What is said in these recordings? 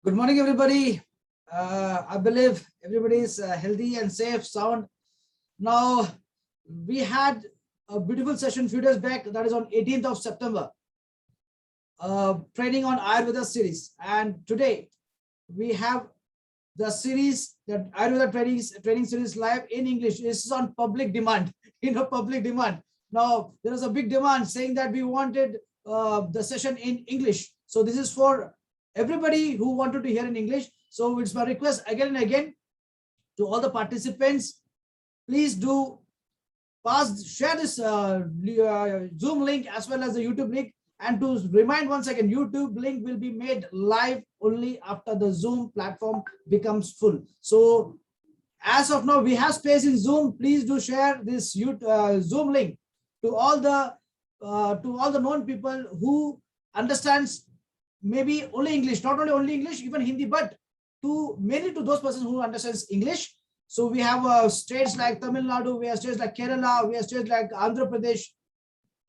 Good morning, everybody. I believe everybody is healthy and safe, sound. Now, we had a beautiful session few days back, that is on 18th of September, training on Ayurveda series. And today, we have the series, that Ayurveda training series live in English. This is on public demand, public demand. Now, there is a big demand saying that we wanted the session in English. So this is for everybody who wanted to hear in English. So it's my request again and again to all the participants, please do share this Zoom link as well as the YouTube link. And to remind once again, YouTube link will be made live only after the Zoom platform becomes full. So as of now, we have space in Zoom. Please do share this Zoom link to all the known people who understands maybe only English, not only English, even Hindi, but mainly to those persons who understands English. So we have states like Tamil Nadu, we have states like Kerala, we have states like Andhra Pradesh,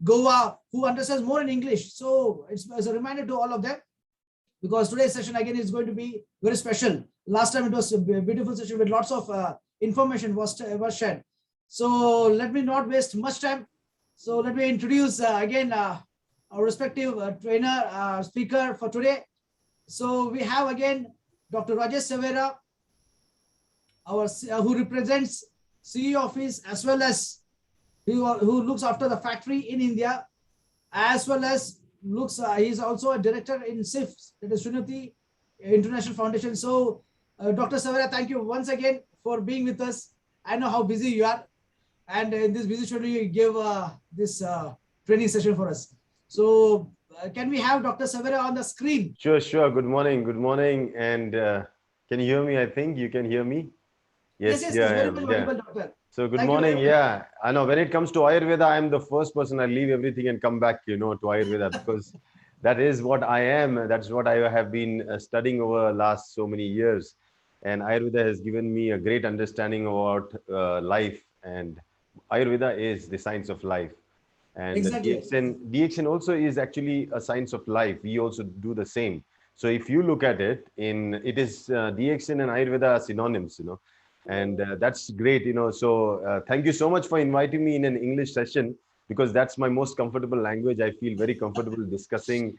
Goa, who understands more in English. So it's a reminder to all of them, because today's session again is going to be very special. Last time it was a beautiful session with lots of information was shared. So let me not waste much time. So let me introduce again our respective trainer, speaker for today. So we have again Dr. Rajesh Savera, who represents CEO office, as well as who looks after the factory in India, as well as he's also a director in SIF, that is Shunyati International Foundation. So Dr. Savera, thank you once again for being with us. I know how busy you are, and in this busy schedule you give this training session for us. So can we have Dr. Savera on the screen? Sure. Good morning. And can you hear me? I think you can hear me. Yes, very well audible, doctor. So good morning. Yeah, I know when it comes to Ayurveda, I'm the first person. I leave everything and come back, to Ayurveda, because that is what I am. That's what I have been studying over the last so many years. And Ayurveda has given me a great understanding about life. And Ayurveda is the science of life. And exactly. DXN also is actually a science of life. We also do the same. So if you look at it, it is DXN and Ayurveda are synonyms, and that's great, So thank you so much for inviting me in an English session, because that's my most comfortable language. I feel very comfortable discussing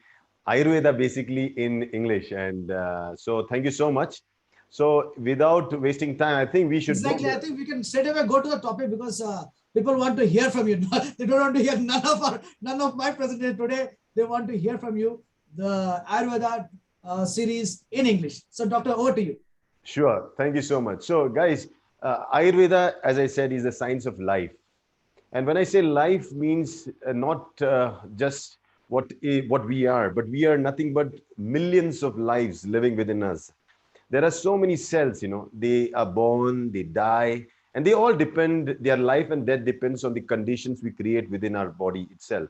Ayurveda basically in English. And so thank you so much. So without wasting time, I think we should. Exactly. I think we can straight away go to the topic, because people want to hear from you. They don't want to hear none of my presentation today. They want to hear from you the Ayurveda series in English. So Doctor, over to you. Sure. Thank you so much. So guys, Ayurveda, as I said, is the science of life. And when I say life, means not just what we are, but we are nothing but millions of lives living within us. There are so many cells, they are born, they die, and they all depend, their life and death depends on the conditions we create within our body itself.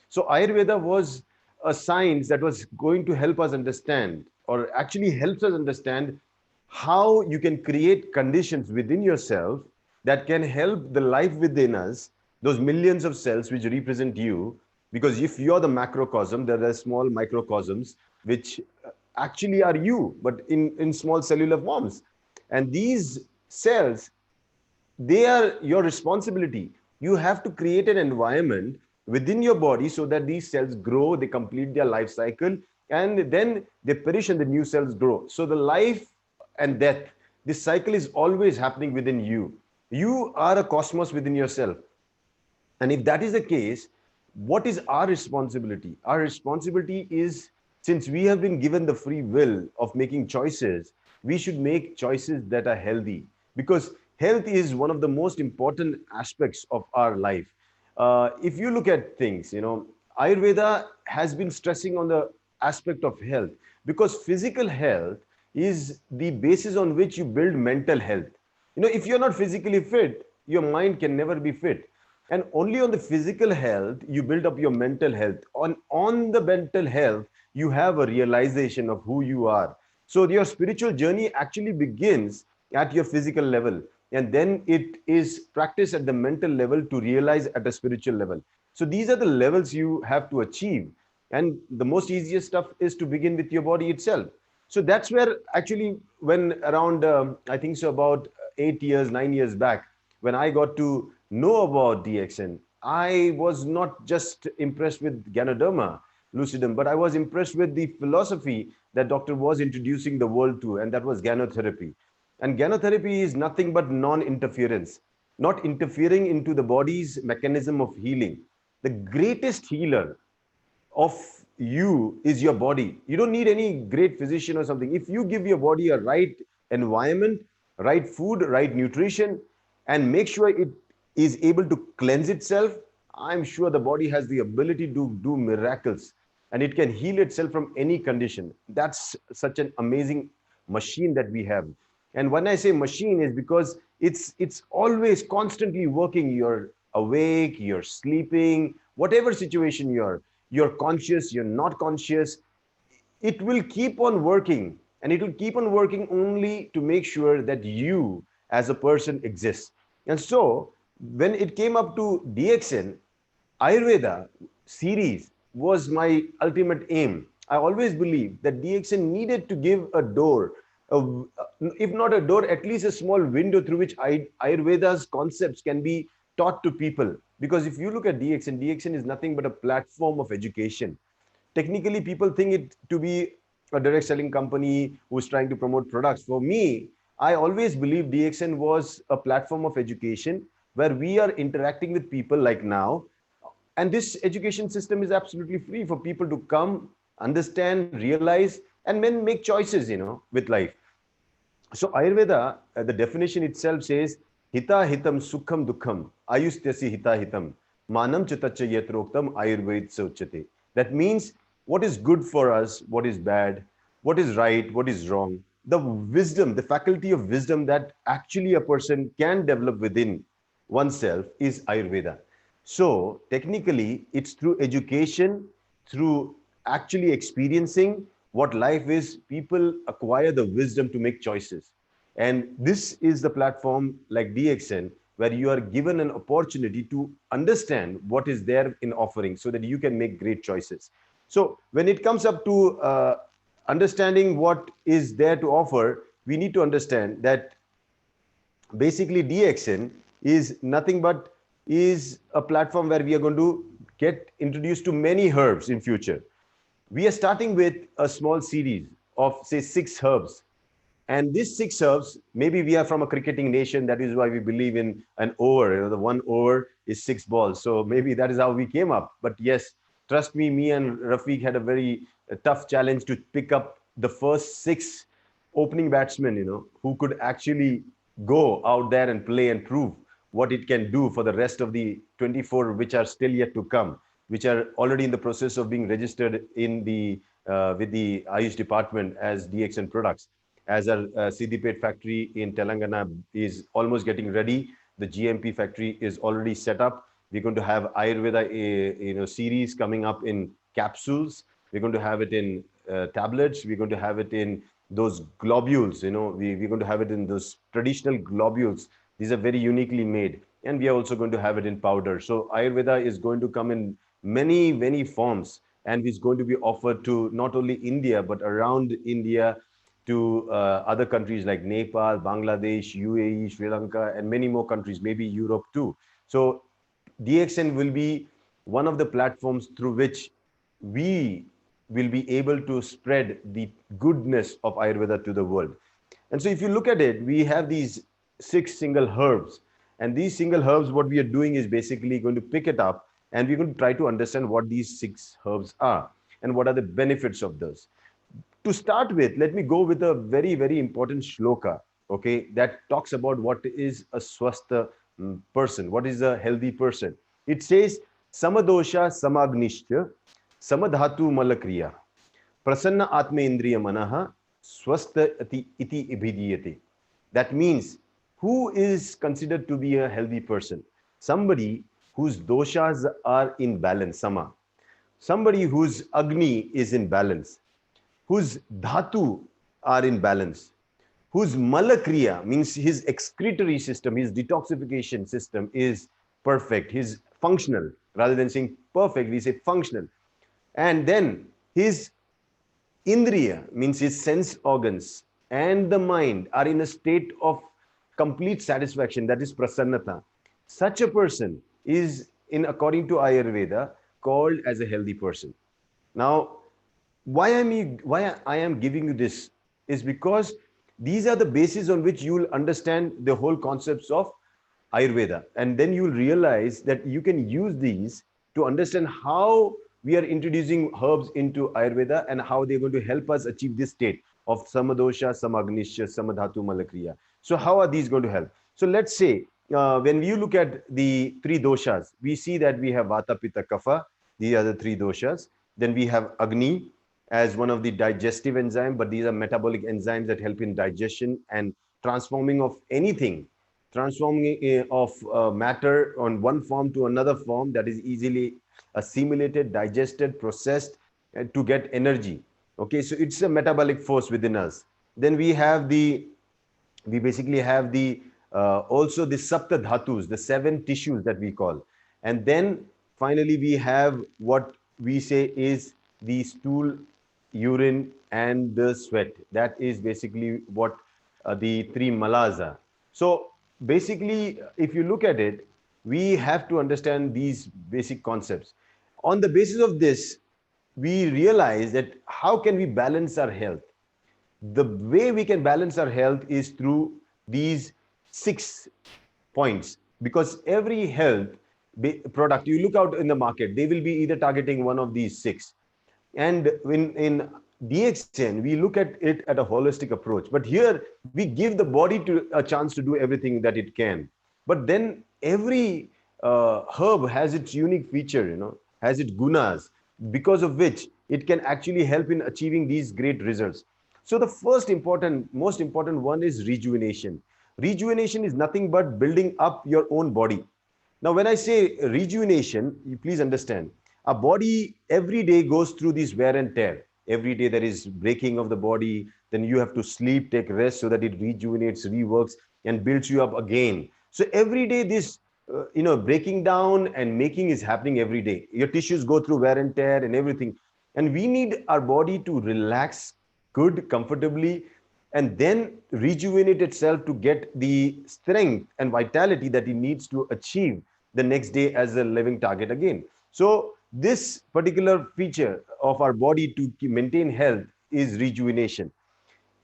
So Ayurveda was a science that was going to help us understand, or actually helps us understand, how you can create conditions within yourself that can help the life within us, those millions of cells which represent you. Because if you're the macrocosm, there are small microcosms which actually are you, but in small cellular forms. And these cells, they are your responsibility. You have to create an environment within your body so that these cells grow, they complete their life cycle, and then they perish and the new cells grow. So the life and death, this cycle is always happening within you. You are a cosmos within yourself. And if that is the case, what is our responsibility? Our responsibility is, since we have been given the free will of making choices, we should make choices that are healthy, because health is one of the most important aspects of our life. If you look at things, Ayurveda has been stressing on the aspect of health, because physical health is the basis on which you build mental health. If you're not physically fit, your mind can never be fit. And only on the physical health, you build up your mental health. On the mental health, you have a realization of who you are. So your spiritual journey actually begins at your physical level. And then it is practiced at the mental level to realize at a spiritual level. So these are the levels you have to achieve. And the most easiest stuff is to begin with your body itself. So that's where actually when around, I think so about 8 years, 9 years back, when I got to know about DXN, I was not just impressed with Ganoderma lucidum, but I was impressed with the philosophy that doctor was introducing the world to, and that was Ganotherapy. And Ganotherapy is nothing but non-interference, not interfering into the body's mechanism of healing. The greatest healer of you is your body. You don't need any great physician or something. If you give your body a right environment, right food, right nutrition, and make sure it is able to cleanse itself, I'm sure the body has the ability to do miracles, and it can heal itself from any condition. That's such an amazing machine that we have. And when I say machine is because it's always constantly working. You're awake, you're sleeping, whatever situation you're conscious, you're not conscious, it will keep on working, and it will keep on working only to make sure that you as a person exists. And so when it came up to DXN, Ayurveda series was my ultimate aim. I always believed that DXN needed to give a door, if not a door, at least a small window through which Ayurveda's concepts can be taught to people. Because if you look at DXN, DXN is nothing but a platform of education. Technically, people think it to be a direct selling company who's trying to promote products. For me, I always believed DXN was a platform of education where we are interacting with people like now. And this education system is absolutely free for people to come, understand, realize, and then make choices, with life. So Ayurveda, the definition itself says, Hita hitam sukham dukham, ayustyasi hita hitam, manam chitacha yatroktam ayurved uchate. That means what is good for us, what is bad, what is right, what is wrong. The wisdom, the faculty of wisdom that actually a person can develop within oneself is Ayurveda. So technically, it's through education, through actually experiencing what life is, people acquire the wisdom to make choices. And this is the platform like DXN, where you are given an opportunity to understand what is there in offering so that you can make great choices. So when it comes up to understanding what is there to offer, we need to understand that basically DXN is nothing but is a platform where we are going to get introduced to many herbs in future. We are starting with a small series of say 6 herbs, and these 6 herbs, maybe we are from a cricketing nation, that is why we believe in an over, the 1 over is 6 balls, so maybe that is how we came up. But yes, trust me, me and Rafiq had a very tough challenge to pick up the first 6 opening batsmen, who could actually go out there and play and prove what it can do for the rest of the 24 which are still yet to come, which are already in the process of being registered in the with the Ayush department as DXN products. As our Siddipet factory in Telangana is almost getting ready, the GMP factory is already set up. We're going to have Ayurveda series coming up in capsules. We're going to have it in tablets. We're going to have it in those globules. We're going to have it in those traditional globules. These are very uniquely made. And we are also going to have it in powder. So Ayurveda is going to come in many, many forms, and is going to be offered to not only India, but around India, to other countries like Nepal, Bangladesh, UAE, Sri Lanka, and many more countries, maybe Europe too. So DXN will be one of the platforms through which we will be able to spread the goodness of Ayurveda to the world. And so if you look at it, we have these 6 single herbs. And these single herbs, what we are doing is basically going to pick it up, and we're going to try to understand what these 6 herbs are and what are the benefits of those. To start with, let me go with a very, very important shloka, okay, that talks about what is a swastha person, what is a healthy person. It says, Samadosha samagnishcha samadhatu malakriya prasanna atma indriya manaha swastha iti ibhidiyate. That means, who is considered to be a healthy person? Somebody whose doshas are in balance, sama. Somebody whose agni is in balance, whose dhatu are in balance, whose malakriya means his excretory system, his detoxification system is perfect, his functional. Rather than saying perfect, we say functional. And then his Indriya means his sense organs and the mind are in a state of complete satisfaction, that is prasannata. Such a person is, in according to Ayurveda, called as a healthy person. Now, why I am giving you this is because these are the basis on which you will understand the whole concepts of Ayurveda. And then you will realize that you can use these to understand how we are introducing herbs into Ayurveda and how they're going to help us achieve this state of Samadosha, Samagnisha, Samadhatu, Malakriya. So how are these going to help? So let's say when you look at the three doshas, we see that we have Vata, Pitta, Kapha. These are the three doshas. Then we have Agni as one of the digestive enzyme, but these are metabolic enzymes that help in digestion and transforming of anything, transforming of matter on one form to another form that is easily assimilated, digested, processed to get energy. Okay, so it's a metabolic force within us. Then we basically have the also the sapta dhatus, the seven tissues that we call. And then finally we have what we say is the stool, urine, and the sweat. That is basically what the three malas are. So basically, if you look at it, we have to understand these basic concepts. On the basis of this, we realize that how can we balance our health? The way we can balance our health is through these 6 points, because every health product you look out in the market, they will be either targeting one of these six. And in DXN, we look at it at a holistic approach. But here, we give the body to a chance to do everything that it can. But then every herb has its unique feature, has its gunas, because of which it can actually help in achieving these great results. So the most important one is rejuvenation. Rejuvenation is nothing but building up your own body. Now, when I say rejuvenation, you please understand, our body every day goes through this wear and tear. Every day there is breaking of the body. Then you have to sleep, take rest so that it rejuvenates, reworks, and builds you up again. So every day this, breaking down and making is happening every day. Your tissues go through wear and tear and everything. And we need our body to relax good, comfortably, and then rejuvenate itself to get the strength and vitality that it needs to achieve the next day as a living target again. So this particular feature of our body to maintain health is rejuvenation.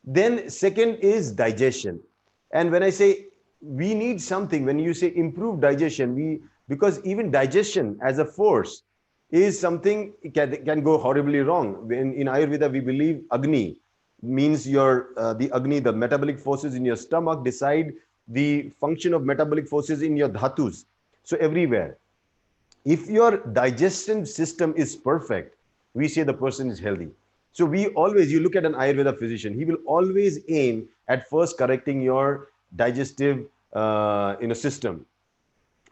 Then second is digestion. And when I say we need something, when you say improve digestion, because even digestion as a force is something can go horribly wrong. In Ayurveda, we believe Agni means the Agni, the metabolic forces in your stomach decide the function of metabolic forces in your dhatus. So everywhere. If your digestion system is perfect, we say the person is healthy. So you look at an Ayurveda physician, he will always aim at first correcting your digestive system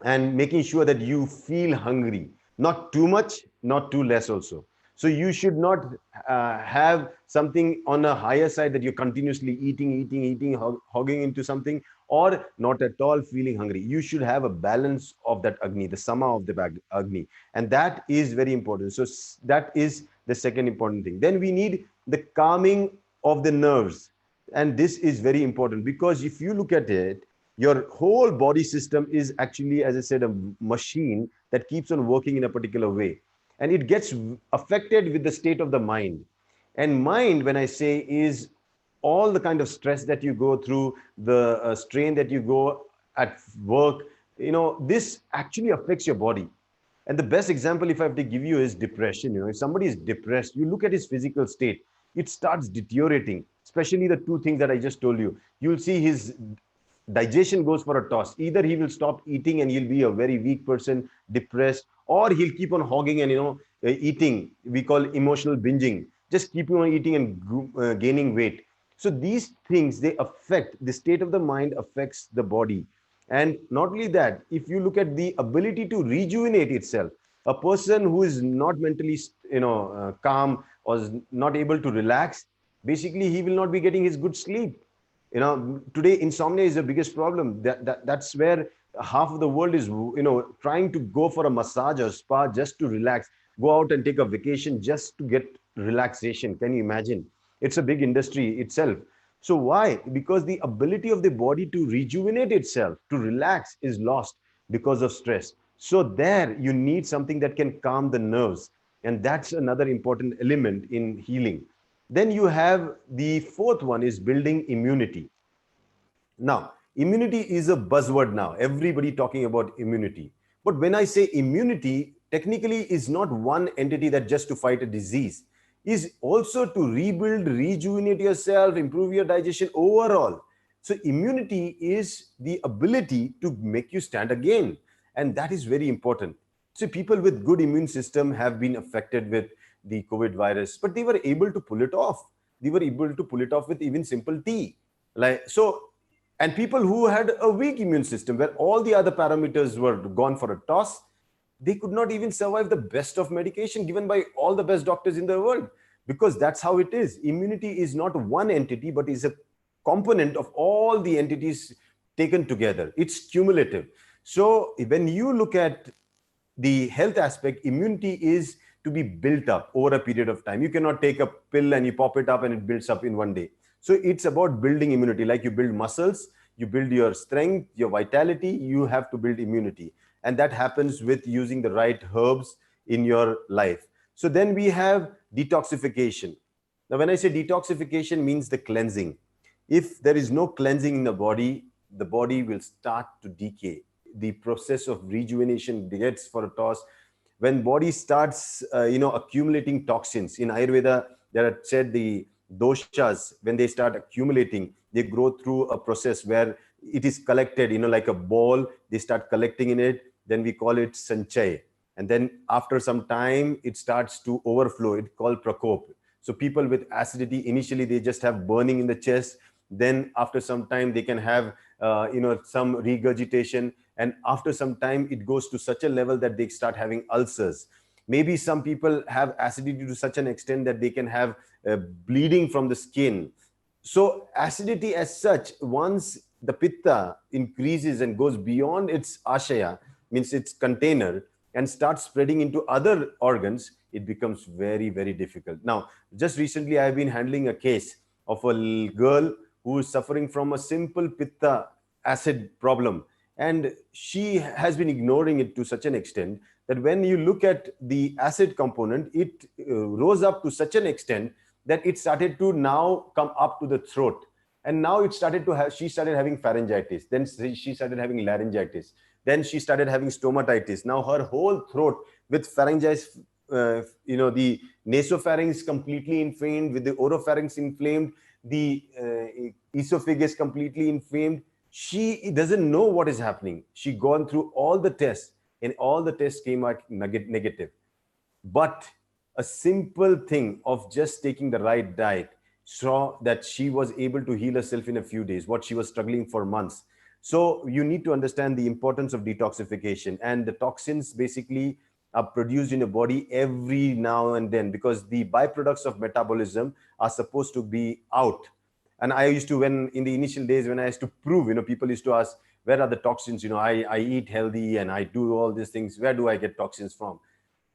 and making sure that you feel hungry, not too much, not too less also. So you should not have something on a higher side that you're continuously eating, hogging into something, or not at all feeling hungry. You should have a balance of that Agni, the Sama of the Agni. And that is very important. So that is the second important thing. Then we need the calming of the nerves. And this is very important because if you look at it, your whole body system is actually, as I said, a machine that keeps on working in a particular way. And it gets affected with the state of the mind. And mind, when I say, is all the kind of stress that you go through, the strain that you go at work, this actually affects your body. And the best example, if I have to give you, is depression. If somebody is depressed, you look at his physical state, it starts deteriorating, especially the two things that I just told you. You'll see his digestion goes for a toss. Either he will stop eating and he'll be a very weak person, depressed, or he'll keep on hogging and eating. We call emotional binging, just keeping on eating and gaining weight. So these things, they affect the state of the mind, affects the body. And not only that, if you look at the ability to rejuvenate itself, a person who is not mentally calm or is not able to relax, basically he will not be getting his good sleep. Today insomnia is the biggest problem. That's where half of the world is trying to go for a massage or spa just to relax, go out and take a vacation just to get relaxation. Can you imagine? It's a big industry itself. So why? Because the ability of the body to rejuvenate itself, to relax, is lost because of stress. So there you need something that can calm the nerves. And that's another important element in healing. Then you have the fourth one is building immunity. Now, immunity is a buzzword now. Everybody talking about immunity. But when I say immunity, technically is not one entity that just to fight a disease, is also to rebuild, rejuvenate yourself, improve your digestion overall. So immunity is the ability to make you stand again. And that is very important. So people with good immune system have been affected with the COVID virus, but they were able to pull it off. They were able to pull it off with even simple tea. Like so, and people who had a weak immune system, where all the other parameters were gone for a toss, they could not even survive the best of medication given by all the best doctors in the world, because that's how it is. Immunity is not one entity, but is a component of all the entities taken together. It's cumulative. So when you look at the health aspect, immunity is to be built up over a period of time. You cannot take a pill and you pop it up and it builds up in one day. So it's about building immunity. Like you build muscles, you build your strength, your vitality, you have to build immunity. And that happens with using the right herbs in your life. So then we have detoxification. Now, when I say detoxification, means the cleansing. If there is no cleansing in the body will start to decay. The process of rejuvenation gets for a toss when body starts accumulating toxins. In Ayurveda, there are said the doshas, when they start accumulating, they grow through a process where it is collected, like a ball. They start collecting in it, then we call it sanchay, and then after some time it starts to overflow. It's called prakop. So people with acidity, initially they just have burning in the chest, then after some time they can have some regurgitation, and after some time it goes to such a level that they start having ulcers. Maybe some people have acidity to such an extent that they can have bleeding from the skin. So acidity as such, once the pitta increases and goes beyond its ashaya, means its container, and starts spreading into other organs, it becomes very, very difficult. Now, just recently I've been handling a case of a girl who is suffering from a simple pitta acid problem, and she has been ignoring it to such an extent that when you look at the acid component, it rose up to such an extent that it started to now come up to the throat. And now it started to have, she started having pharyngitis, then she started having laryngitis, then she started having stomatitis. Now her whole throat with pharyngitis, the nasopharynx completely inflamed, with the oropharynx inflamed, the esophagus completely inflamed. She doesn't know what is happening. She gone through all the tests, and all the tests came out negative. But a simple thing of just taking the right diet saw that she was able to heal herself in a few days, what she was struggling for months. So you need to understand the importance of detoxification, and the toxins basically are produced in your body every now and then, because the byproducts of metabolism are supposed to be out. And I used to, when in the initial days, when I used to prove, people used to ask, where are the toxins? I eat healthy and I do all these things. Where do I get toxins from?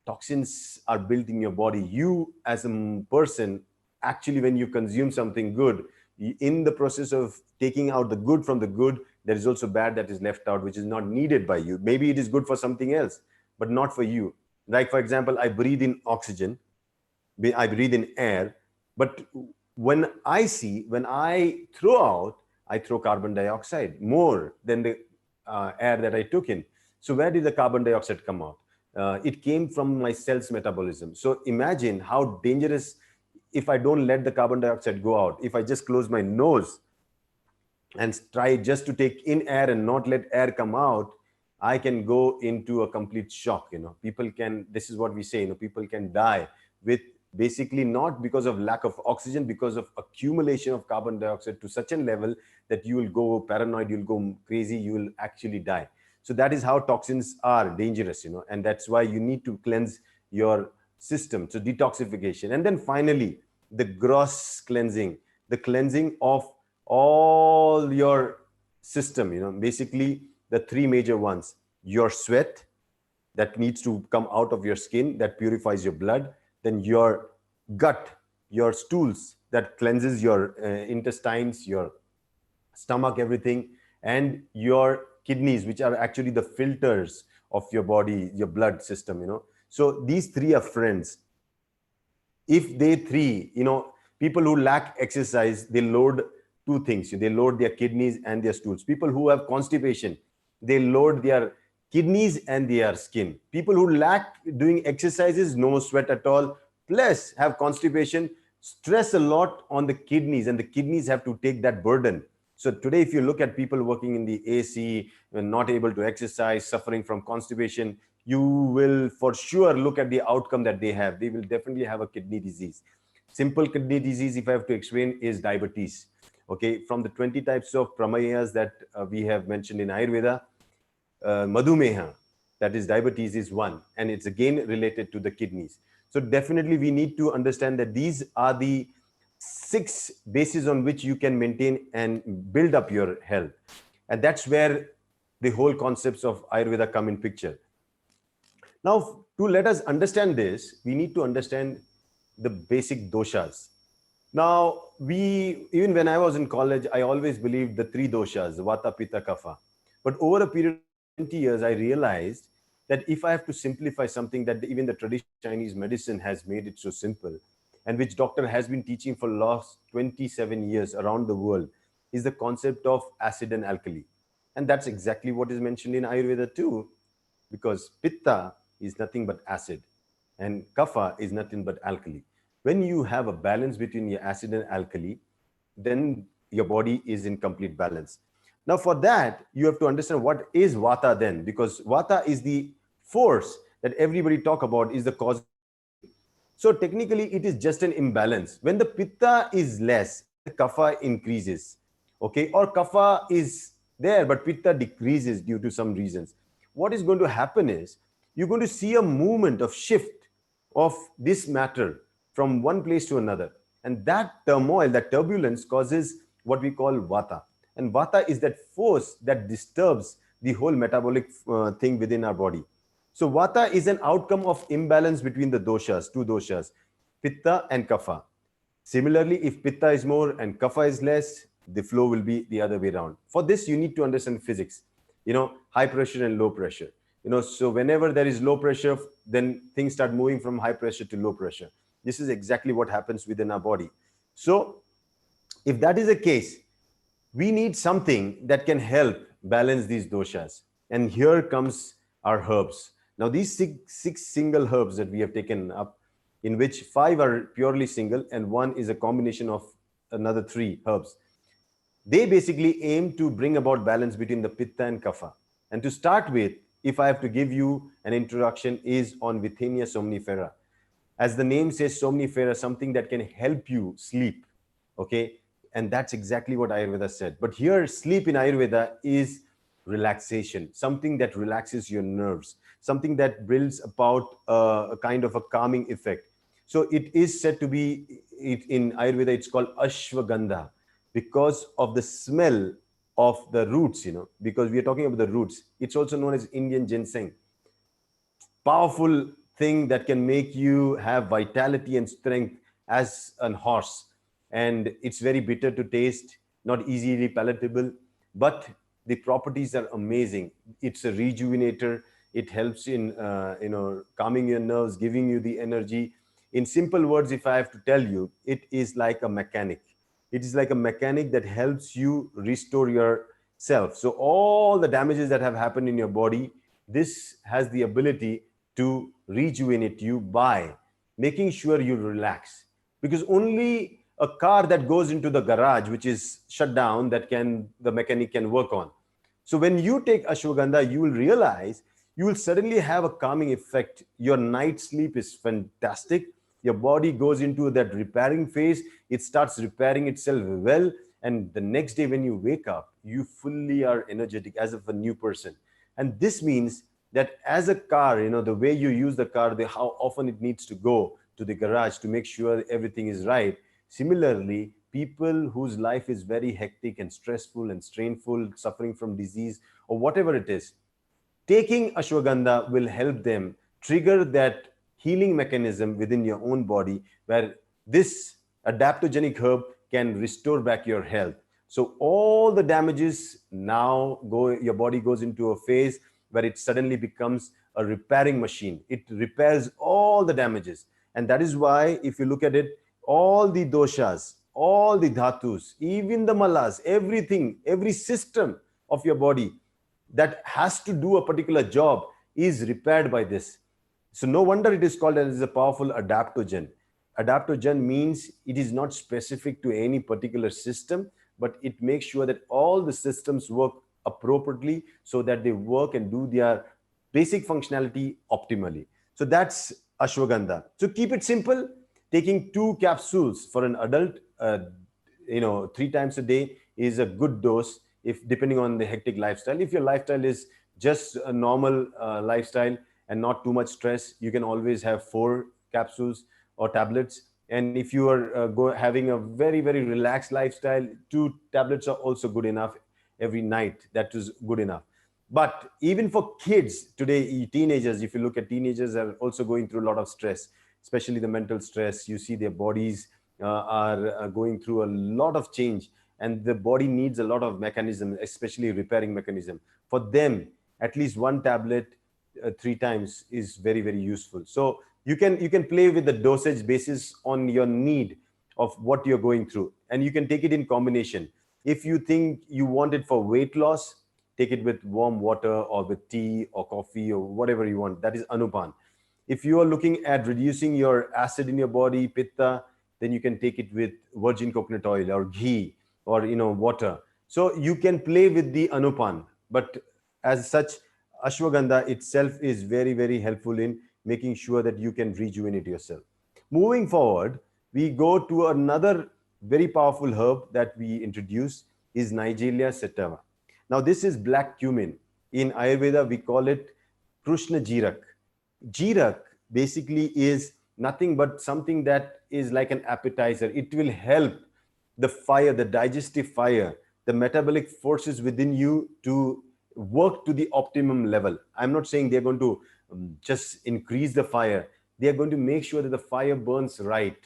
Toxins are built in your body. You as a person, actually, when you consume something good, in the process of taking out the good from the good, there is also bad that is left out, which is not needed by you. Maybe it is good for something else, but not for you. Like, for example, I breathe in oxygen, I breathe in air, but when I throw out, I throw carbon dioxide more than the air that I took in. So where did the carbon dioxide come out? It came from my cell's metabolism. So imagine how dangerous if I don't let the carbon dioxide go out. If I just close my nose and try just to take in air and not let air come out, I can go into a complete shock. People can, this is what we say, people can die with basically not because of lack of oxygen, because of accumulation of carbon dioxide to such a level that you will go paranoid, you'll go crazy, you will actually die. So that is how toxins are dangerous, and that's why you need to cleanse your system. So detoxification. And then finally, the gross cleansing, the cleansing of all your system, basically the three major ones: your sweat that needs to come out of your skin, that purifies your blood, then your gut, your stools that cleanses your intestines, your stomach, everything, and your kidneys, which are actually the filters of your body, your blood system, So these three are friends. If they three, people who lack exercise, they load two things. They load their kidneys and their stools. People who have constipation, they load their kidneys and their skin. People who lack doing exercises, no sweat at all, plus have constipation, stress a lot on the kidneys, and the kidneys have to take that burden. So today, if you look at people working in the AC, not able to exercise, suffering from constipation, you will for sure look at the outcome that they have. They will definitely have a kidney disease. Simple kidney disease, if I have to explain, is diabetes. Okay, from the 20 types of pramayas that we have mentioned in Ayurveda, madhumeha, that is diabetes, is one, and it's again related to the kidneys. So definitely we need to understand that these are the 6 bases on which you can maintain and build up your health, and that's where the whole concepts of Ayurveda come in picture. Now, to let us understand this, we need to understand the basic doshas. Now, even when I was in college, I always believed the 3 doshas, Vata, Pitta, Kapha. But over a period of 20 years, I realized that if I have to simplify something that even the traditional Chinese medicine has made it so simple, and which doctor has been teaching for last 27 years around the world, is the concept of acid and alkali. And that's exactly what is mentioned in Ayurveda too, because Pitta is nothing but acid and Kapha is nothing but alkali. When you have a balance between your acid and alkali, then your body is in complete balance. Now, for that, you have to understand what is Vata then, because Vata is the force that everybody talk about, is the cause of aging. So technically, it is just an imbalance. When the Pitta is less and the Kapha increases, okay, or Kapha is there but Pitta decreases due to some reasons, what is going to happen is you're going to see a movement of shift of this matter from one place to another. And that turmoil, that turbulence causes what we call Vata. And Vata is that force that disturbs the whole metabolic thing within our body. So Vata is an outcome of imbalance between the doshas, 2 doshas, Pitta and Kapha. Similarly, if Pitta is more and Kapha is less, the flow will be the other way around. For this, you need to understand physics, high pressure and low pressure. So whenever there is low pressure, then things start moving from high pressure to low pressure. This is exactly what happens within our body. So if that is the case, we need something that can help balance these doshas. And here comes our herbs. Now, these six single herbs that we have taken up, in which 5 are purely single and 1 is a combination of another 3 herbs, they basically aim to bring about balance between the Pitta and Kapha. And to start with, if I have to give you an introduction, is on Withenia somnifera. As the name says, somnifera, something that can help you sleep. Okay, and that's exactly what Ayurveda said. But here, sleep in Ayurveda is relaxation, something that relaxes your nerves, something that brings about a kind of a calming effect. So it is said to be, in Ayurveda, it's called Ashwagandha, because of the smell of the roots, because we are talking about the roots. It's also known as Indian ginseng. Powerful thing that can make you have vitality and strength as an horse. And it's very bitter to taste, not easily palatable, but the properties are amazing. It's a rejuvenator. It helps in calming your nerves, giving you the energy. In simple words, if I have to tell you, it is like a mechanic. It is like a mechanic that helps you restore yourself. So all the damages that have happened in your body, this has the ability to rejuvenate you by making sure you relax. Because only a car that goes into the garage, which is shut down, that the mechanic can work on. So when you take ashwagandha, you will realize you will suddenly have a calming effect. Your night sleep is fantastic. Your body goes into that repairing phase. It starts repairing itself well. And the next day when you wake up, you fully are energetic as of a new person. And this means that as a car, the way you use the car, how often it needs to go to the garage to make sure everything is right. Similarly, people whose life is very hectic and stressful and strainful, suffering from disease or whatever it is, taking ashwagandha will help them trigger that healing mechanism within your own body, where this adaptogenic herb can restore back your health. So all the damages now go, your body goes into a phase where it suddenly becomes a repairing machine. It repairs all the damages. And that is why, if you look at it, all the doshas, all the dhatus, even the malas, everything, every system of your body that has to do a particular job is repaired by this. So no wonder it is called as a powerful adaptogen. Adaptogen means it is not specific to any particular system, but it makes sure that all the systems work appropriately so that they work and do their basic functionality optimally. So that's ashwagandha. So keep it simple. Taking 2 capsules for an adult, 3 times a day is a good dose, if depending on the hectic lifestyle. If your lifestyle is just a normal lifestyle and not too much stress, you can always have 4 capsules or tablets. And if you are having a very, very relaxed lifestyle, 2 tablets are also good enough every night. That is good enough. But even for kids today, teenagers, if you look at, teenagers are also going through a lot of stress, especially the mental stress. You see their bodies are going through a lot of change, and the body needs a lot of mechanism, especially repairing mechanism. For them, at least 1 tablet 3 times is very, very useful. So you can play with the dosage basis on your need of what you're going through, and you can take it in combination. If you think you want it for weight loss, take it with warm water or with tea or coffee or whatever you want. That is anupan. If you are looking at reducing your acid in your body, pitta, then you can take it with virgin coconut oil or ghee or water. So you can play with the anupan, but as such, ashwagandha itself is very, very helpful in making sure that you can rejuvenate yourself. Moving forward, we go to another very powerful herb that we introduce is Nigeria sativa. Now this is black cumin. In Ayurveda, we call it Krishna Jirak. Jirak basically is nothing but something that is like an appetizer. It will help the fire, the digestive fire, the metabolic forces within you to work to the optimum level. I'm not saying they're going to just increase the fire. They are going to make sure that the fire burns right.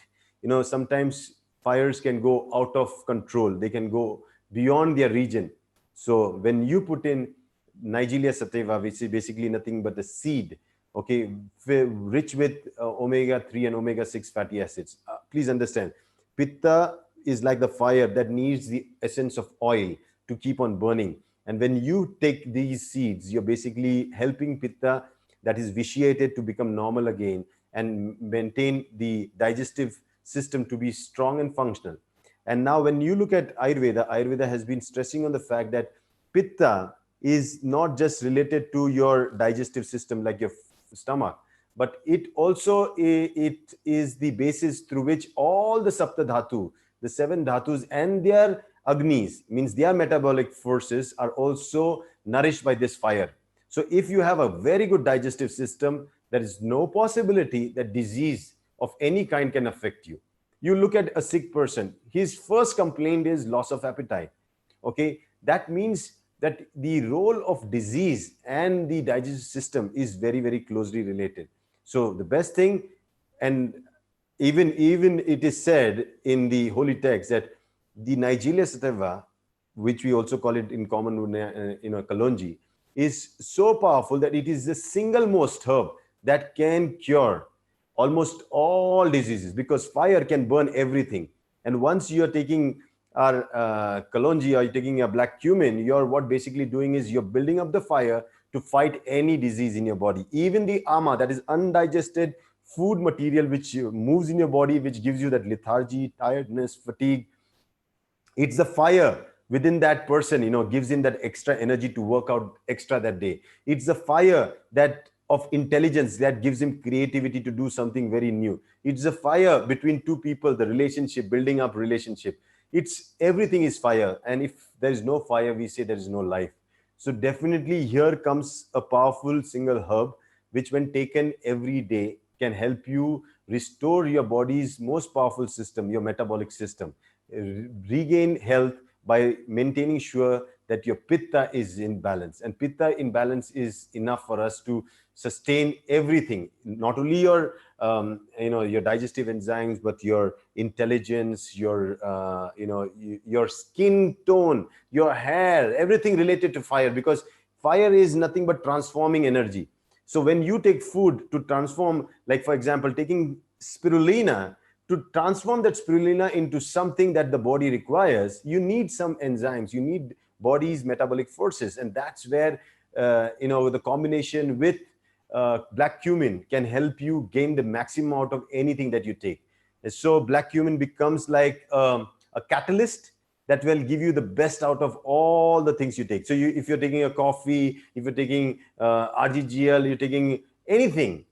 Sometimes fires can go out of control. They can go beyond their region. So when you put in Nigeria sativa, which is basically nothing but a seed, okay, rich with omega-3 and omega-6 fatty acids. Please understand, pitta is like the fire that needs the essence of oil to keep on burning. And when you take these seeds, you're basically helping pitta that is vitiated to become normal again and maintain the digestive system to be strong and functional. And now when you look at Ayurveda, Ayurveda has been stressing on the fact that pitta is not just related to your digestive system like your stomach, but it also it is the basis through which all the sapta dhatu, the 7 dhatus and their agnis, means their metabolic forces, are also nourished by this fire. So if you have a very good digestive system, there is no possibility that disease of any kind can affect you. You look at a sick person, his first complaint is loss of appetite. Okay, that means that the role of disease and the digestive system is very, very closely related. So the best thing, and even it is said in the holy text that the Nigeria sativa, which we also call it in common, kalonji, is so powerful that it is the single most herb that can cure almost all diseases, because fire can burn everything. And once you are taking our kalonji or you're taking a black cumin, you're what basically doing is you're building up the fire to fight any disease in your body. Even the ama, that is undigested food material which moves in your body, which gives you that lethargy, tiredness, fatigue, it's the fire within that person, gives him that extra energy to work out extra that day. It's the fire that of intelligence that gives him creativity to do something very new. It's the fire between two people, the relationship, building up relationship. It's everything is fire. And if there is no fire, we say there is no life. So definitely here comes a powerful single herb, which when taken every day can help you restore your body's most powerful system, your metabolic system, regain health by maintaining sure that your pitta is in balance. And pitta in balance is enough for us to sustain everything, not only your your digestive enzymes, but your intelligence, your your skin tone, your hair, everything related to fire, because fire is nothing but transforming energy. So when you take food to transform, like for example, taking spirulina, to transform that spirulina into something that the body requires, you need some enzymes, you need body's metabolic forces. And that's where the combination with black cumin can help you gain the maximum out of anything that you take. And so black cumin becomes like a catalyst that will give you the best out of all the things you take. So if you're taking a coffee, if you're taking RGGL, you're taking anything,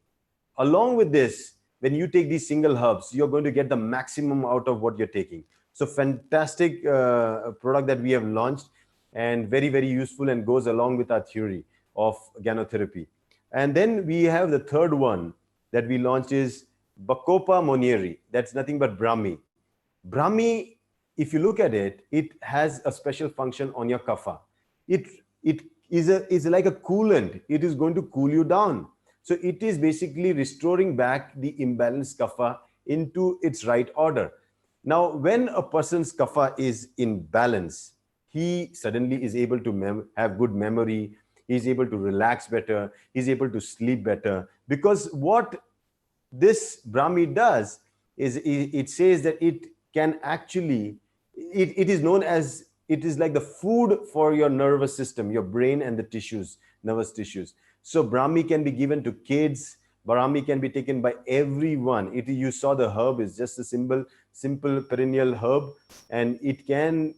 along with this, when you take these single herbs, you're going to get the maximum out of what you're taking. So fantastic product that we have launched, and very, very useful, and goes along with our theory of gynotherapy. And then we have the third one that we launched is Bacopa monnieri. That's nothing but Brahmi. Brahmi, if you look at it, it has a special function on your kapha. It is like a coolant. It is going to cool you down. So it is basically restoring back the imbalanced kapha into its right order. Now, when a person's kapha is in balance, he suddenly is able to have good memory. He's able to relax better. He's able to sleep better. Because what this Brahmi does is it says that it can actually, it is known as, it is like the food for your nervous system, your brain and the tissues, nervous tissues. So Brahmi can be given to kids. Brahmi can be taken by everyone. You saw the herb is just a simple perennial herb, and it can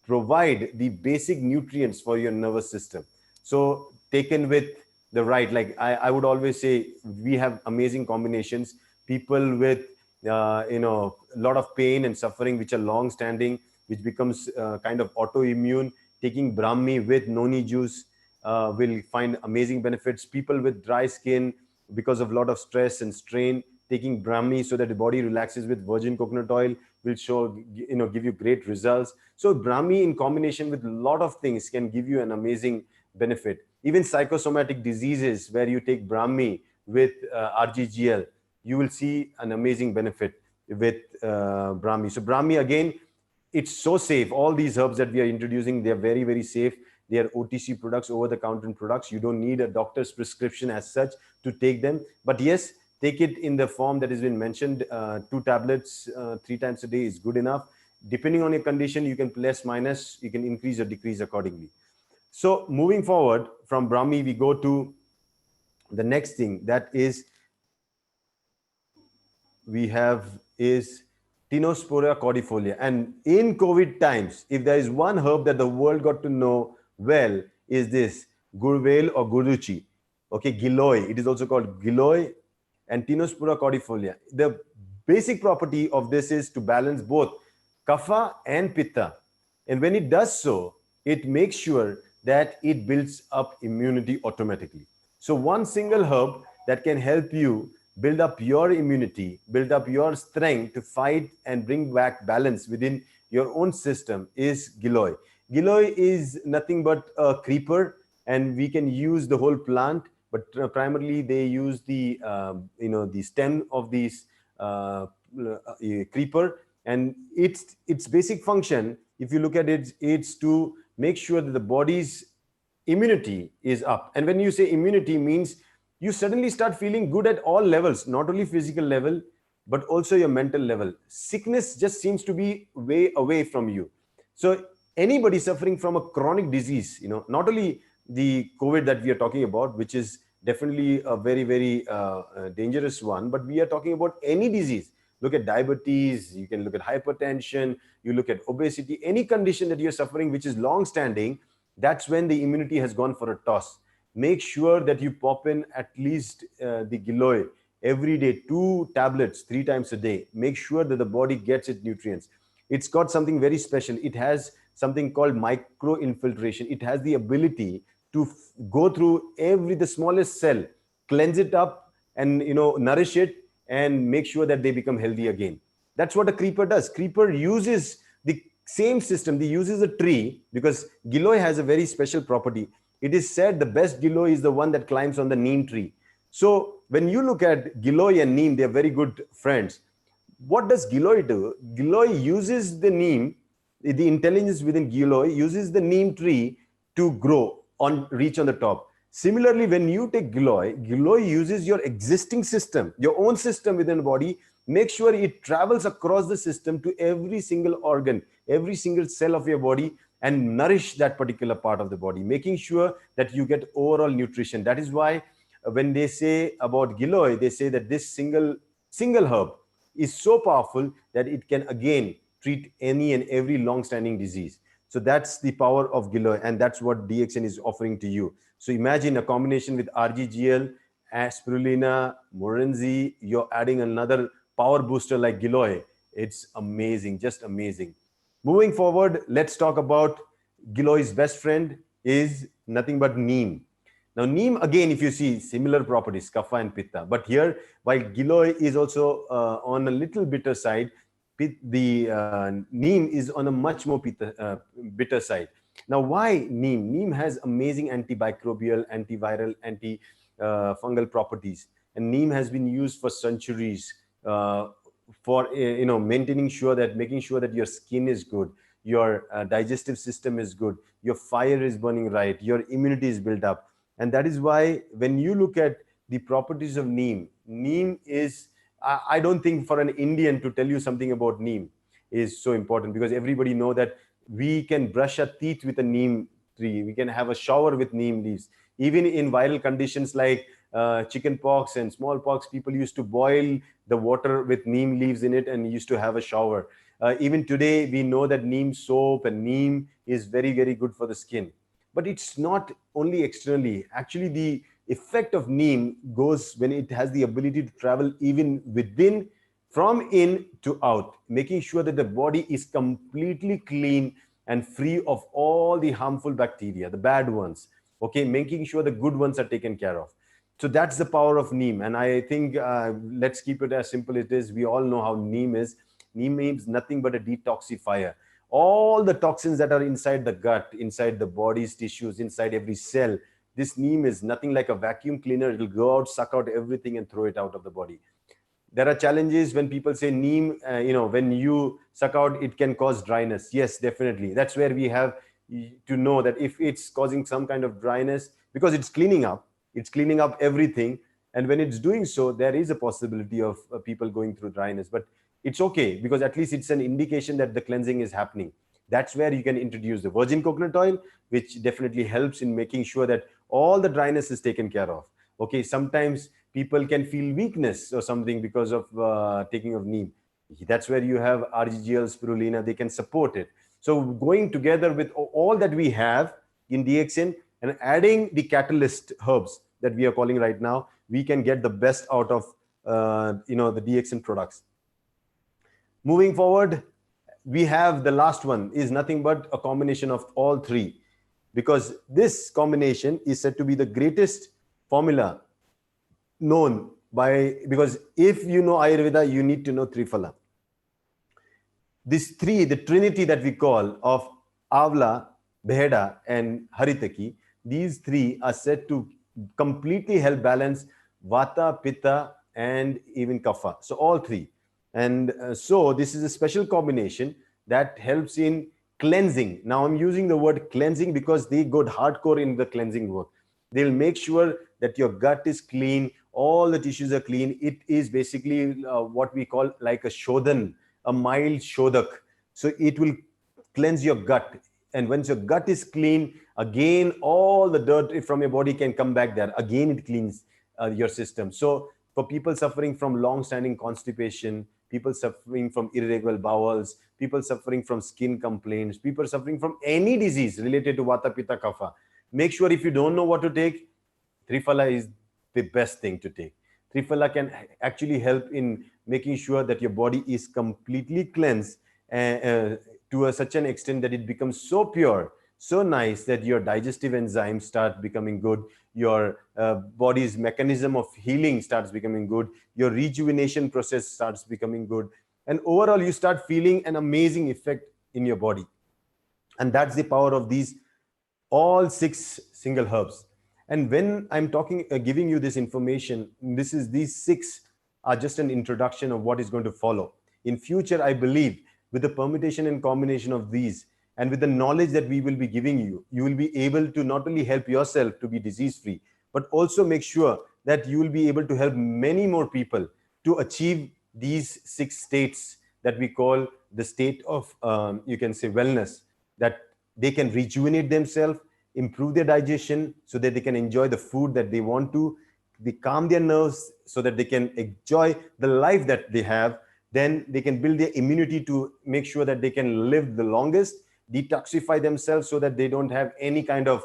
provide the basic nutrients for your nervous system. So taken with the right, like I would always say, we have amazing combinations. People with a lot of pain and suffering, which are long standing, which becomes kind of autoimmune, taking Brahmi with noni juice will find amazing benefits. People with dry skin because of a lot of stress and strain, taking Brahmi so that the body relaxes with virgin coconut oil will give you great results. So Brahmi in combination with a lot of things can give you an amazing benefit. Even psychosomatic diseases where you take Brahmi with RGGL, you will see an amazing benefit with Brahmi. So Brahmi, again, it's so safe. All these herbs that we are introducing, they're very, very safe. They are OTC products, over-the-counter products. You don't need a doctor's prescription as such to take them. But yes, take it in the form that has been mentioned. 2 tablets 3 times a day is good enough. Depending on your condition, you can plus, minus, you can increase or decrease accordingly. So moving forward from Brahmi, we go to the next thing that is we have is Tinospora cordifolia. And in COVID times, if there is one herb that the world got to know well, is this Gurvel or Guruchi. Okay, Giloy. It is also called Giloy and Tinospora cordifolia. The basic property of this is to balance both kapha and pitta. And when it does so, it makes sure that it builds up immunity automatically. So one single herb that can help you build up your immunity, build up your strength to fight and bring back balance within your own system is Giloy. Giloy is nothing but a creeper, and we can use the whole plant, but primarily they use the the stem of these creeper, and its basic function, if you look at it, it's to make sure that the body's immunity is up. And when you say immunity, means you suddenly start feeling good at all levels, not only physical level, but also your mental level. Sickness just seems to be way away from you. So anybody suffering from a chronic disease, not only the COVID that we are talking about, which is definitely a very, very dangerous one, but we are talking about any disease. Look at diabetes, you can look at hypertension, you look at obesity, any condition that you're suffering, which is long-standing, that's when the immunity has gone for a toss. Make sure that you pop in at least the Giloy every day, 2 tablets 3 times a day. Make sure that the body gets its nutrients. It's got something very special. It has something called micro infiltration. It has the ability to go through the smallest cell, cleanse it up, and nourish it, and make sure that they become healthy again. That's what a creeper does. Creeper uses the same system. They uses a tree, because Giloy has a very special property. It is said the best Giloy is the one that climbs on the neem tree. So when you look at Giloy and neem, they're very good friends. What does Giloy do? Giloy uses the neem, the intelligence within Giloy uses the neem tree to grow on, reach on the top. Similarly, when you take Giloy, Giloy uses your existing system, your own system within the body, make sure it travels across the system to every single organ, every single cell of your body, and nourish that particular part of the body, making sure that you get overall nutrition. That is why when they say about Giloy, they say that this single herb is so powerful that it can again treat any and every long-standing disease. So that's the power of Giloy, and that's what DXN is offering to you. So imagine a combination with RGGL, spirulina, morinzi, you're adding another power booster like Giloy. It's amazing, just amazing. Moving forward, let's talk about Giloy's best friend is nothing but neem. Now, neem, again, if you see similar properties, kapha and pitta, but here, while Giloy is also on a little bitter side, the neem is on a much more bitter side. Now, why neem? Neem has amazing antimicrobial, antiviral, anti-fungal properties, and neem has been used for centuries for making sure that your skin is good, your digestive system is good, your fire is burning right, your immunity is built up. And that is why when you look at the properties of neem, neem is, I don't think for an Indian to tell you something about neem is so important, because everybody know that we can brush our teeth with a neem tree. We can have a shower with neem leaves. Even in viral conditions like chicken pox and smallpox, people used to boil the water with neem leaves in it and used to have a shower. Even today, we know that neem soap and neem is very, very good for the skin. But it's not only externally. Actually, the effect of neem goes when it has the ability to travel even within, from in to out, making sure that the body is completely clean and free of all the harmful bacteria, the bad ones. Okay, making sure the good ones are taken care of. So that's the power of neem. And I think let's keep it as simple as it is. We all know how neem is. Neem means nothing but a detoxifier. All the toxins that are inside the gut, inside the body's tissues, inside every cell, this neem is nothing like a vacuum cleaner. It will go out, suck out everything and throw it out of the body. There are challenges when people say neem, when you suck out, it can cause dryness. Yes, definitely. That's where we have to know that if it's causing some kind of dryness, because it's cleaning up everything. And when it's doing so, there is a possibility of people going through dryness. But it's okay, because at least it's an indication that the cleansing is happening. That's where you can introduce the virgin coconut oil, which definitely helps in making sure that all the dryness is taken care of. Okay, sometimes people can feel weakness or something because of taking of neem. That's where you have RGGL, spirulina, they can support it. So going together with all that we have in DXN and adding the catalyst herbs that we are calling right now, we can get the best out of the DXN products. Moving forward, we have the last one is nothing but a combination of all three, because this combination is said to be the greatest formula known by, because if you know Ayurveda, you need to know Triphala. These three, the trinity that we call of Avla, Beheda and Haritaki, these three are said to completely help balance Vata, Pitta and even Kapha. So all three. And so this is a special combination that helps in cleansing. Now I'm using the word cleansing because they go hardcore in the cleansing work. They'll make sure that your gut is clean, all the tissues are clean. It is basically what we call like a shodhan, a mild shodak. So it will cleanse your gut. And once your gut is clean, again, all the dirt from your body can come back there. Again, it cleans your system. So for people suffering from long-standing constipation, people suffering from irregular bowels, people suffering from skin complaints, people suffering from any disease related to Vata, Pitta, Kapha, make sure if you don't know what to take, Triphala is the best thing to take. Triphala can actually help in making sure that your body is completely cleansed to such an extent that it becomes so pure, so nice that your digestive enzymes start becoming good, your body's mechanism of healing starts becoming good, your rejuvenation process starts becoming good, and overall you start feeling an amazing effect in your body. And that's the power of these all 6 single herbs. And when I'm talking, giving you this information, these six are just an introduction of what is going to follow. In future, I believe with the permutation and combination of these, and with the knowledge that we will be giving you, you will be able to not only help yourself to be disease free, but also make sure that you will be able to help many more people to achieve these six states that we call the state of, you can say, wellness, that they can rejuvenate themselves, improve their digestion so that they can enjoy the food that they want to, they calm their nerves so that they can enjoy the life that they have. Then they can build their immunity to make sure that they can live the longest, detoxify themselves so that they don't have any kind of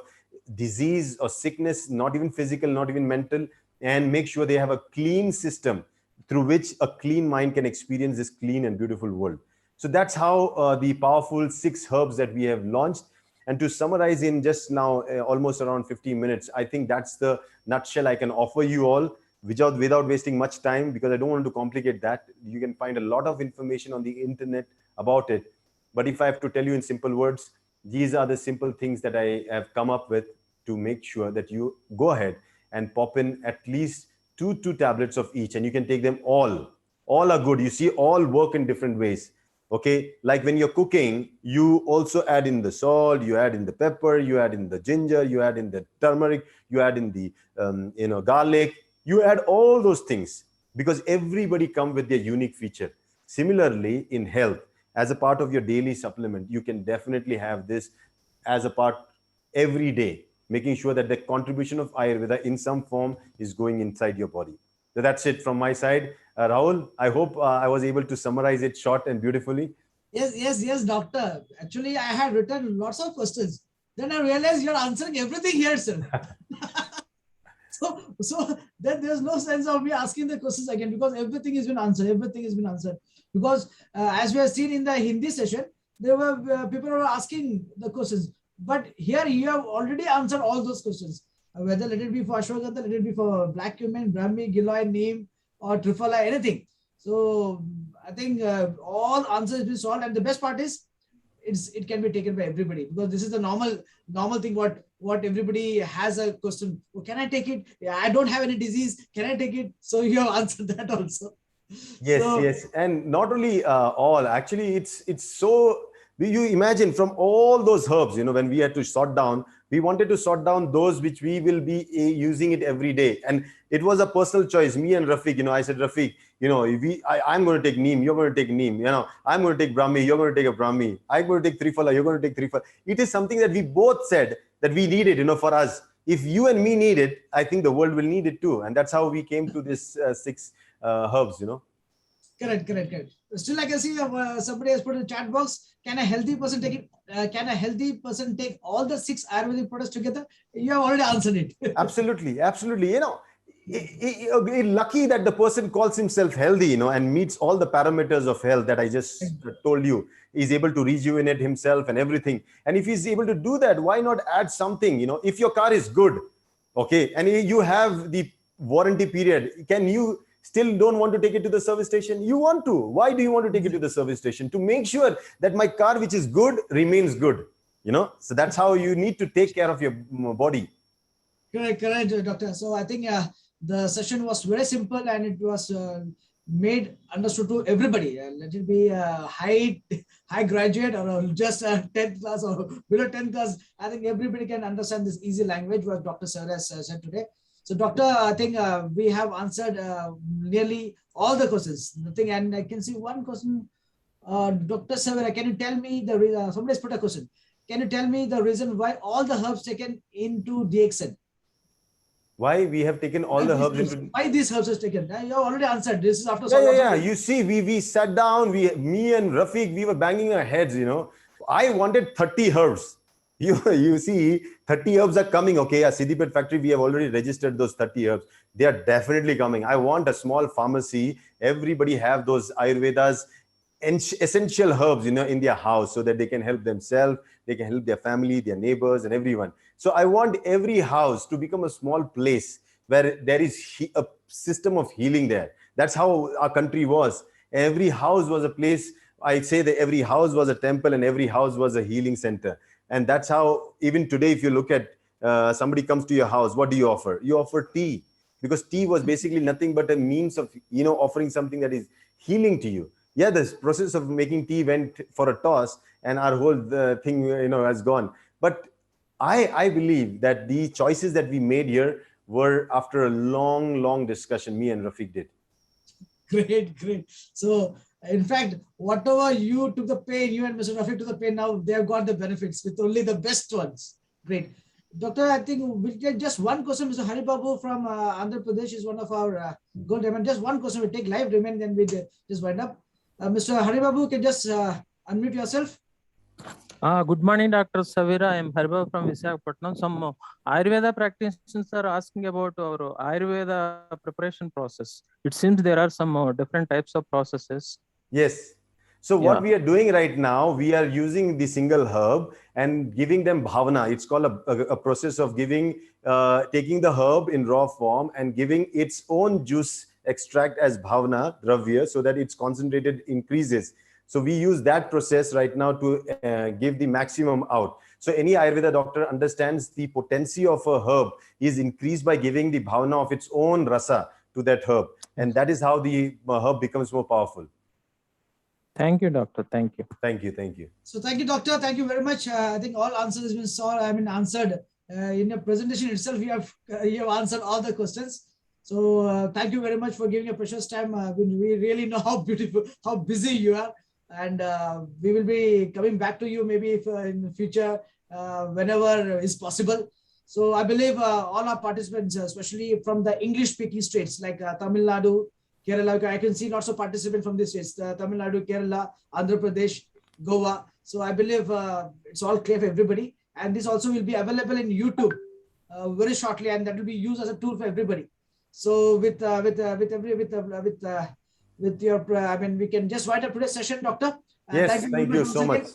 disease or sickness, not even physical, not even mental, and make sure they have a clean system through which a clean mind can experience this clean and beautiful world. So that's how the powerful six herbs that we have launched. And to summarize in just now, almost around 15 minutes, I think that's the nutshell I can offer you all without wasting much time, because I don't want to complicate that. You can find a lot of information on the internet about it. But if I have to tell you in simple words, these are the simple things that I have come up with to make sure that you go ahead and pop in at least two tablets of each, and you can take them all. All are good. You see, all work in different ways. Okay, like when you're cooking, you also add in the salt, you add in the pepper, you add in the ginger, you add in the turmeric, you add in the garlic, you add all those things, because everybody come with their unique feature. Similarly, in health, as a part of your daily supplement, you can definitely have this as a part every day, making sure that the contribution of Ayurveda in some form is going inside your body. So that's it from my side. Rahul, I hope I was able to summarize it short and beautifully. Yes, doctor. Actually, I had written lots of questions. Then I realized you're answering everything here, sir. So then there's no sense of me asking the questions again, because everything has been answered. Everything has been answered. Because as we have seen in the Hindi session, there were people who were asking the questions. But here you have already answered all those questions. Whether let it be for ashwagandha, let it be for black cumin, brahmi, giloy, neem, or triphala, anything. So I think all answers have been solved, and the best part is it can be taken by everybody, because this is the normal thing. What everybody has a question. Oh, can I take it? Yeah, I don't have any disease. Can I take it? So you have answered that also. Yes, So, yes, and not only all. Actually, it's so. You imagine from all those herbs, when we had to sort down, we wanted to sort down those which we will be using it every day, and it was a personal choice. Me and Rafiq, I said, Rafiq, I'm going to take neem, you're going to take neem. I'm going to take brahmi, you're going to take a brahmi. I'm going to take triphala, you're going to take triphala. It is something that we both said that we need it, for us. If you and me need it, I think the world will need it too, and that's how we came to this six herbs. correct. Still, I can see somebody has put in the chat box. Can a healthy person take it? Can a healthy person take all the six Ayurvedic products together? You have already answered it. Absolutely. Lucky that the person calls himself healthy, and meets all the parameters of health that I just told you. He's able to rejuvenate himself and everything. And if he's able to do that, why not add something? If your car is good, okay, and you have the warranty period, can you still don't want to take it to the service station? You want to. Why do you want to take it to the service station? To make sure that my car, which is good, remains good. So that's how you need to take care of your body. Correct, doctor. So I think the session was very simple, and it was made understood to everybody. Let it be high graduate or just 10th class or below 10th class. I think everybody can understand this easy language what Dr. Savera has said today. So, doctor, I think we have answered nearly all the questions. Nothing, and I can see one question. Dr. Savera, can you tell me the reason? Somebody's put a question. Can you tell me the reason why all the herbs taken into DXN? Why we have taken all the herbs into... Why these herbs is taken? You have already answered. This is after... Yeah. You see, we sat down, me and Rafiq, we were banging our heads, I wanted 30 herbs. You see, 30 herbs are coming. Okay, at Siddipet factory, we have already registered those 30 herbs. They are definitely coming. I want a small pharmacy. Everybody have those Ayurveda's essential herbs, in their house, so that they can help themselves, they can help their family, their neighbors, and everyone. So I want every house to become a small place where there is a system of healing there. That's how our country was. Every house was a place. I say that every house was a temple and every house was a healing center. And that's how, even today, if you look at somebody comes to your house, what do you offer? You offer tea, because tea was basically nothing but a means of, offering something that is healing to you. Yeah, this process of making tea went for a toss, and our whole thing, has gone. But I believe that the choices that we made here were after a long, long discussion, me and Rafiq did. Great, great. So, in fact, whatever you took the pain, you and Mr. Rafiq took the pain, now they have got the benefits with only the best ones. Great. Doctor, I think we'll take just one question. Mr. Haribabu from Andhra Pradesh is one of our gold diamond. Just one question. We'll take live remain, then we'll just wind up. Mr. Haribabu, can just unmute yourself. Good morning, Dr. Savera. I am Haribabu from Visakhapatnam. Some Ayurveda practitioners are asking about our Ayurveda preparation process. It seems there are some different types of processes. Yes. So what we are doing right now, we are using the single herb and giving them bhavana. It's called a process of giving, taking the herb in raw form and giving its own juice extract as bhavana, dravya, so that its concentrated increases. So we use that process right now to give the maximum out. So any Ayurveda doctor understands the potency of a herb is increased by giving the bhavana of its own rasa to that herb. And that is how the herb becomes more powerful. Thank you, doctor. Thank you. Thank you. Thank you. So thank you, doctor. Thank you very much. I think all answers have been answered. In your presentation itself, you have answered all the questions. So thank you very much for giving your precious time. We really know how beautiful, how busy you are. And we will be coming back to you maybe if, in the future, whenever is possible. So I believe all our participants, especially from the English-speaking states like Tamil Nadu, Kerala, I can see lots of participants from these states, Tamil Nadu, Kerala, Andhra Pradesh, Goa. So I believe it's all clear for everybody. And this also will be available in YouTube very shortly, and that will be used as a tool for everybody. So with your, we can just wind up today's session, doctor. Yes, thank you so much.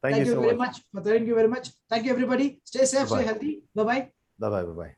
Thank you very much. Thank you very much. Thank you, everybody. Stay safe, stay healthy. Bye-bye. Bye-bye. Bye-bye.